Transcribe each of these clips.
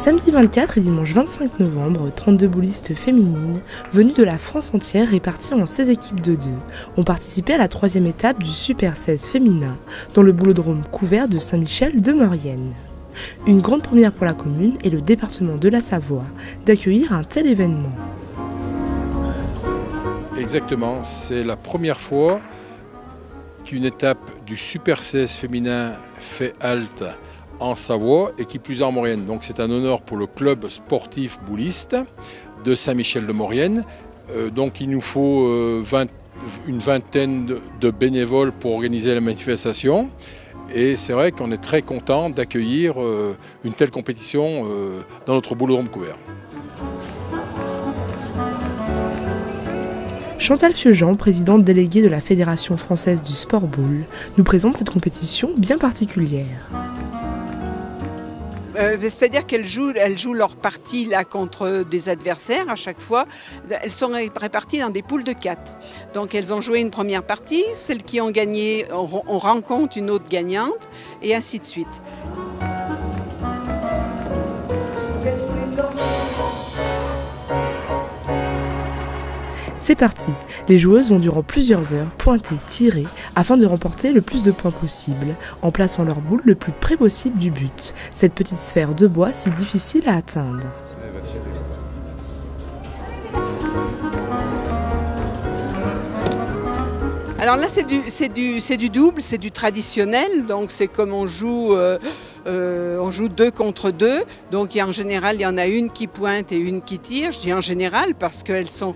Samedi 24 et dimanche 25 novembre, 32 boulistes féminines, venues de la France entière réparties en 16 équipes de 2, ont participé à la 3e étape du Super 16 féminin, dans le boulodrome couvert de Saint-Michel de Maurienne. Une grande première pour la commune et le département de la Savoie d'accueillir un tel événement. Exactement, c'est la première fois qu'une étape du Super 16 féminin fait halte en Savoie et qui plus est en Maurienne. Donc c'est un honneur pour le club sportif bouliste de Saint-Michel de Maurienne. Donc il nous faut une vingtaine de bénévoles pour organiser la manifestation. Et c'est vrai qu'on est très content d'accueillir une telle compétition dans notre boulodrome couvert. Chantal Fieujean, présidente déléguée de la Fédération française du sport boule, nous présente cette compétition bien particulière. C'est-à-dire qu'elles jouent leur partie là contre des adversaires à chaque fois. Elles sont réparties dans des poules de 4. Donc elles ont joué une première partie, celles qui ont gagné, on rencontre une autre gagnante et ainsi de suite. C'est parti, les joueuses vont durant plusieurs heures pointer, tirer, afin de remporter le plus de points possible, en plaçant leur boule le plus près possible du but, cette petite sphère de bois si difficile à atteindre. Alors là c'est du double, c'est du traditionnel, donc c'est comme on joue 2 contre 2, donc en général il y en a une qui pointe et une qui tire. Je dis en général parce qu'elles sont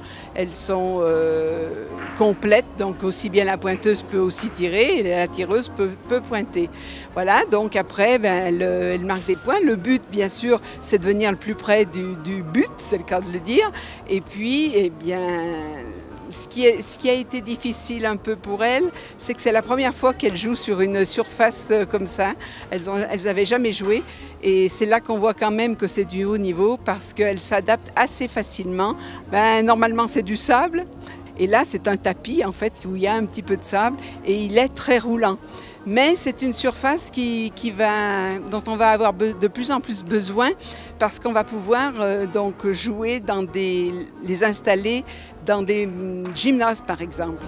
complètes, donc aussi bien la pointeuse peut aussi tirer et la tireuse peut pointer. Voilà, donc après elle marque des points. Le but bien sûr c'est de venir le plus près du but, c'est le cas de le dire, et puis eh bien ce qui a été difficile un peu pour elles, c'est que c'est la première fois qu'elles jouent sur une surface comme ça. Elles n'avaient jamais joué et c'est là qu'on voit quand même que c'est du haut niveau parce qu'elles s'adaptent assez facilement. Normalement c'est du sable et là c'est un tapis en fait où il y a un petit peu de sable et il est très roulant. Mais c'est une surface dont on va avoir de plus en plus besoin parce qu'on va pouvoir donc jouer les installer dans des gymnases par exemple.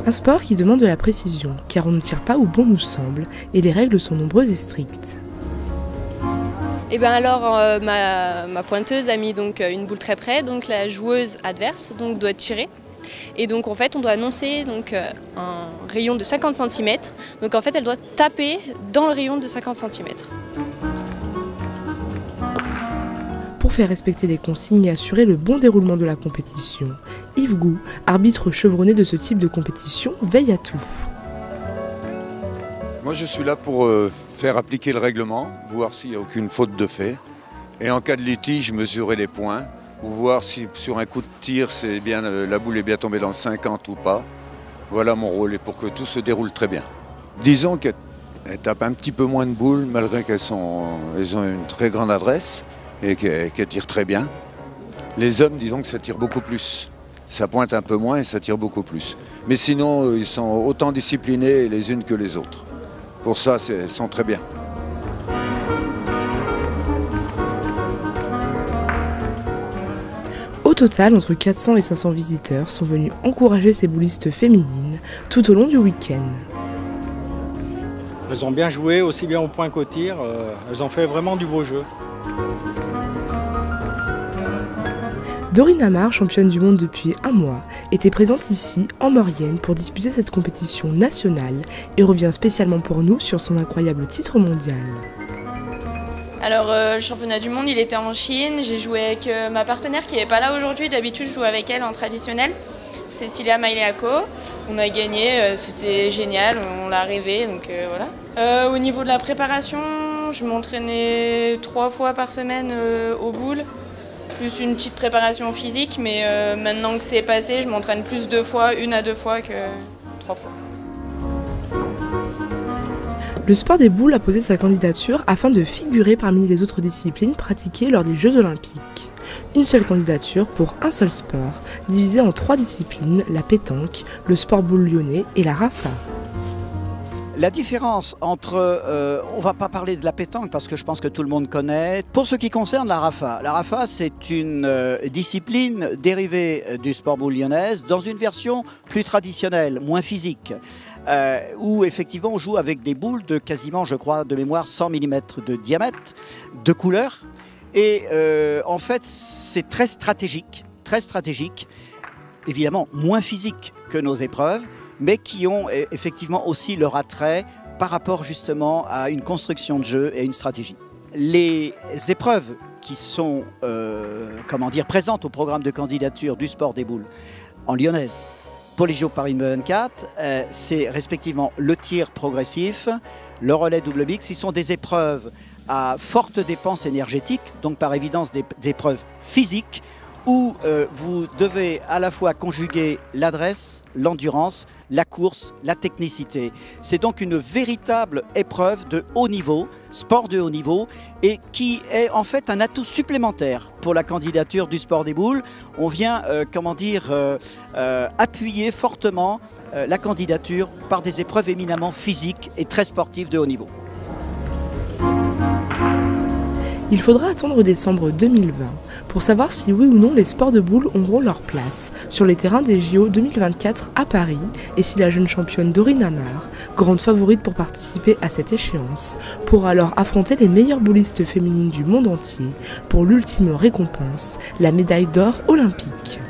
Un sport qui demande de la précision, car on ne tire pas où bon nous semble, et les règles sont nombreuses et strictes. Et bien alors ma pointeuse a mis donc une boule très près, donc la joueuse adverse donc doit tirer. Et donc en fait on doit annoncer donc, un rayon de 50 cm, donc en fait elle doit taper dans le rayon de 50 cm. Pour faire respecter les consignes et assurer le bon déroulement de la compétition, Yves Gou, arbitre chevronné de ce type de compétition, veille à tout. Moi je suis là pour faire appliquer le règlement, voir s'il n'y a aucune faute de fait. Et en cas de litige, mesurer les points, ou voir si sur un coup de tir, la boule est bien tombée dans le 50 ou pas. Voilà mon rôle, et pour que tout se déroule très bien. Disons qu'elles tapent un petit peu moins de boules, malgré qu'elles ont une très grande adresse et qu'elles tirent très bien. Les hommes, disons que ça tire beaucoup plus. Ça pointe un peu moins et ça tire beaucoup plus. Mais sinon, ils sont autant disciplinés les unes que les autres. Pour ça, elles sont très bien. Au total, entre 400 et 500 visiteurs sont venus encourager ces boulistes féminines tout au long du week-end. Elles ont bien joué, aussi bien au point qu'au tir. Elles ont fait vraiment du beau jeu. Dorine Amar, championne du monde depuis un mois, était présente ici, en Maurienne, pour disputer cette compétition nationale et revient spécialement pour nous sur son incroyable titre mondial. Alors le championnat du monde il était en Chine, j'ai joué avec ma partenaire qui n'est pas là aujourd'hui, d'habitude je joue avec elle en traditionnel, Cecilia Maileako. On a gagné, c'était génial, on l'a rêvé, donc voilà. Au niveau de la préparation, je m'entraînais 3 fois par semaine aux boules, plus une petite préparation physique, mais maintenant que c'est passé, je m'entraîne plus 2 fois, 1 à 2 fois que 3 fois. Le sport des boules a posé sa candidature afin de figurer parmi les autres disciplines pratiquées lors des Jeux Olympiques. Une seule candidature pour un seul sport, divisé en 3 disciplines, la pétanque, le sport boule lyonnais et la rafa. La différence entre, on ne va pas parler de la pétanque parce que je pense que tout le monde connaît. Pour ce qui concerne la RAFA c'est une discipline dérivée du sport boule lyonnaise dans une version plus traditionnelle, moins physique, où effectivement on joue avec des boules de quasiment, je crois, de mémoire 100 mm de diamètre, de couleur. Et en fait, c'est très stratégique, évidemment moins physique que nos épreuves, mais qui ont effectivement aussi leur attrait par rapport justement à une construction de jeu et une stratégie. Les épreuves qui sont présentes au programme de candidature du sport des boules en lyonnaise pour les Jeux Paris 2024, c'est respectivement le tir progressif, le relais double mix, qui sont des épreuves à forte dépense énergétique, donc par évidence des épreuves physiques, où vous devez à la fois conjuguer l'adresse, l'endurance, la course, la technicité. C'est donc une véritable épreuve de haut niveau, sport de haut niveau, et qui est en fait un atout supplémentaire pour la candidature du sport des boules. On vient, appuyer fortement la candidature par des épreuves éminemment physiques et très sportives de haut niveau. Il faudra attendre décembre 2020 pour savoir si oui ou non les sports de boules auront leur place sur les terrains des JO 2024 à Paris et si la jeune championne Dorine Amar, grande favorite pour participer à cette échéance, pourra alors affronter les meilleures boulistes féminines du monde entier pour l'ultime récompense, la médaille d'or olympique.